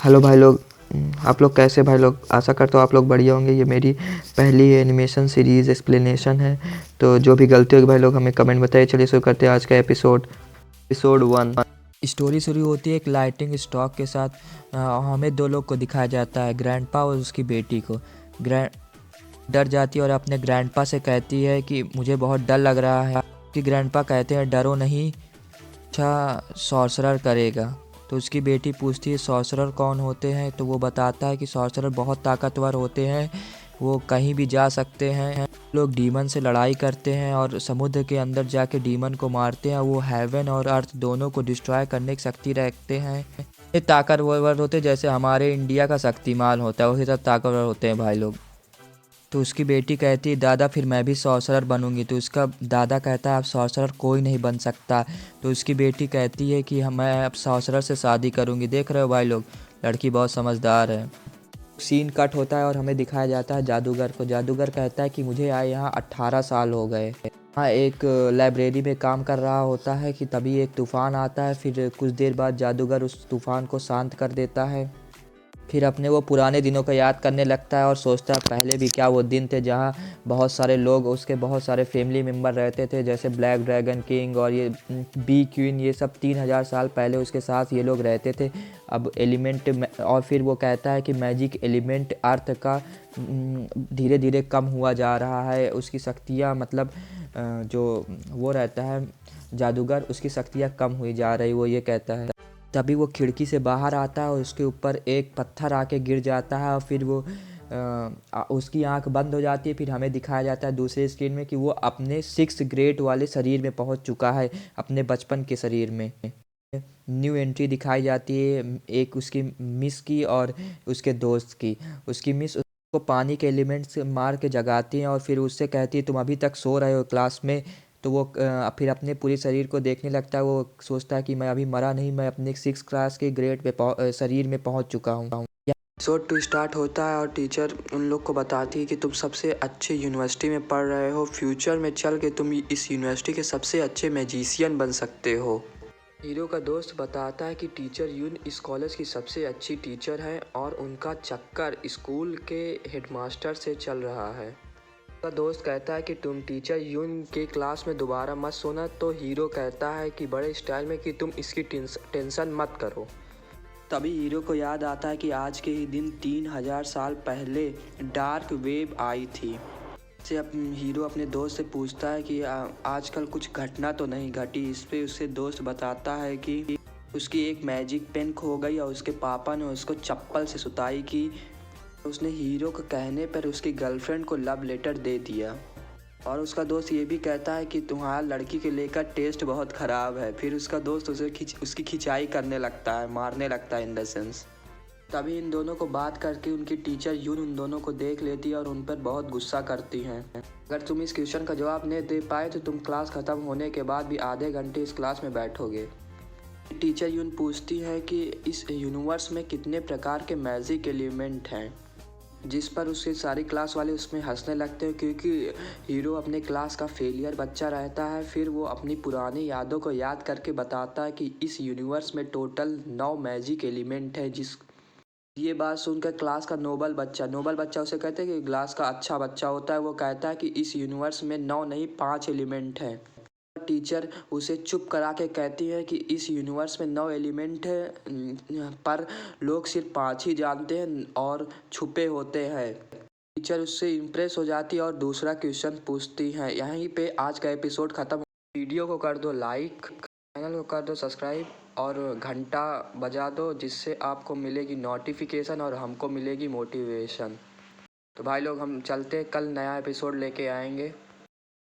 Hello भाई लोग। आप लोग कैसे भाई लोग? आशा करता हूँ आप लोग बढ़िया होंगे। ये मेरी पहली एनिमेशन सीरीज़ एक्सप्लेनेशन है, तो जो भी गलती होगी भाई लोग हमें कमेंट बताइए। चलिए शुरू करते हैं आज का एपिसोड 1। स्टोरी शुरू होती है एक लाइटिंग स्टॉक के साथ। हमें दो लोग को दिखाया जाता है, ग्रैंडपा और उसकी बेटी को। ग्रैंड डर जाती है और अपने ग्रैंडपा से कहती है कि मुझे बहुत डर लग रहा है। कि ग्रैंडपा कहते हैं डरो नहीं, अच्छा सॉर्सरर करेगा। तो उसकी बेटी पूछती है सॉर्सरर कौन होते हैं, तो वो बताता है कि सॉर्सरर बहुत ताकतवर होते हैं, वो कहीं भी जा सकते हैं। लोग डीमन से लड़ाई करते हैं और समुद्र के अंदर जाके डीमन को मारते हैं। वो हेवन और अर्थ दोनों को डिस्ट्रॉय करने की शक्ति रखते हैं। ये ताकतवर होते हैं, जैसे हमारे इंडिया का शक्तिमान होता है उसी तरह ताकतवर होते हैं भाई लोग। तो उसकी बेटी कहती है दादा फिर मैं भी सॉर्सरर बनूंगी। तो उसका दादा कहता है अब सॉर्सरर कोई नहीं बन सकता। तो उसकी बेटी कहती है कि मैं अब सॉर्सरर से शादी करूंगी। देख रहे हो भाई लोग, लड़की बहुत समझदार है। सीन कट होता है और हमें दिखाया जाता है जादूगर को। जादूगर कहता है कि मुझे आए यहाँ 18 साल हो गए। हाँ, एक लाइब्रेरी में काम कर रहा होता है कि तभी एक तूफ़ान आता है। फिर कुछ देर बाद जादूगर उस तूफ़ान को शांत कर देता है। फिर अपने वो पुराने दिनों को याद करने लगता है और सोचता है पहले भी क्या वो दिन थे जहाँ बहुत सारे लोग, उसके बहुत सारे फैमिली मेम्बर रहते थे, जैसे ब्लैक ड्रैगन किंग और ये बी क्वीन, ये सब 3000 साल पहले उसके साथ ये लोग रहते थे। अब एलिमेंट और फिर वो कहता है कि मैजिक एलिमेंट अर्थ का धीरे धीरे कम हुआ जा रहा है। उसकी शक्तियाँ मतलब जो वो रहता है जादूगर, उसकी शक्तियाँ कम हुई जा रही, वो ये कहता है। तभी वो खिड़की से बाहर आता है और उसके ऊपर एक पत्थर आके गिर जाता है और फिर वो उसकी आंख बंद हो जाती है। फिर हमें दिखाया जाता है दूसरे स्क्रीन में कि वो अपने 6th ग्रेड वाले शरीर में पहुंच चुका है, अपने बचपन के शरीर में। न्यू एंट्री दिखाई जाती है एक उसकी मिस की और उसके दोस्त की। उसकी मिस उसको पानी के एलिमेंट से मार के जगाती हैं और फिर उससे कहती है तुम अभी तक सो रहे हो क्लास में। तो वो फिर अपने पूरे शरीर को देखने लगता है। वो सोचता है कि मैं अभी मरा नहीं, मैं अपने 6 क्लास के ग्रेड पे शरीर में पहुंच चुका हूँ। एपिसोड 2 स्टार्ट होता है और टीचर उन लोग को बताती है कि तुम सबसे अच्छे यूनिवर्सिटी में पढ़ रहे हो, फ्यूचर में चल के तुम इस यूनिवर्सिटी के सबसे अच्छे मैजिशियन बन सकते हो। हीरो का दोस्त बताता है कि टीचर यून इस कॉलेज की सबसे अच्छी टीचर है और उनका चक्कर स्कूल के हेडमास्टर से चल रहा है। उसका दोस्त कहता है कि तुम टीचर यून के क्लास में दोबारा मत सोना। तो हीरो कहता है कि बड़े स्टाइल में कि तुम इसकी टेंशन मत करो। तभी हीरो को याद आता है कि आज के ही दिन 3000 साल पहले डार्क वेब आई थी। से हीरो अपने दोस्त से पूछता है कि आजकल कुछ घटना तो नहीं घटी। इस पे उससे दोस्त बताता है कि उसकी एक मैजिक पेन खो गई और उसके पापा ने उसको चप्पल से सुताई की। उसने हीरो के कहने पर उसकी गर्लफ्रेंड को लव लेटर दे दिया। और उसका दोस्त ये भी कहता है कि तुम्हारा लड़की को लेकर टेस्ट बहुत ख़राब है। फिर उसका दोस्त उसकी खिंचाई करने लगता है, मारने लगता है इन द सेंस। तभी इन दोनों को बात करके उनकी टीचर यून उन दोनों को देख लेती है और उन पर बहुत गुस्सा करती हैं। अगर तुम इस क्वेश्चन का जवाब नहीं दे पाए तो तुम क्लास ख़त्म होने के बाद भी आधे घंटे इस क्लास में बैठोगे। टीचर यून पूछती है कि इस यूनिवर्स में कितने प्रकार के मैजिक एलिमेंट हैं, जिस पर उसके सारी क्लास वाले उसमें हंसने लगते हैं क्योंकि हीरो अपने क्लास का फेलियर बच्चा रहता है। फिर वो अपनी पुरानी यादों को याद करके बताता है कि इस यूनिवर्स में टोटल 9 मैजिक एलिमेंट है। ये बात सुनकर क्लास का नोबल बच्चा उसे कहते हैं कि क्लास का अच्छा बच्चा होता है। वो कहता है कि इस यूनिवर्स में 9 नहीं 5 एलिमेंट हैं। टीचर उसे चुप करा के कहती है कि इस यूनिवर्स में 9 एलिमेंट है पर लोग सिर्फ 5 ही जानते हैं और छुपे होते हैं। टीचर उससे इम्प्रेस हो जाती है और दूसरा क्वेश्चन पूछती है। यहीं पे आज का एपिसोड ख़त्म। वीडियो को कर दो लाइक, चैनल को कर दो सब्सक्राइब और घंटा बजा दो, जिससे आपको मिलेगी नोटिफिकेशन और हमको मिलेगी मोटिवेशन। तो भाई लोग हम चलते, कल नया एपिसोड लेके आएंगे।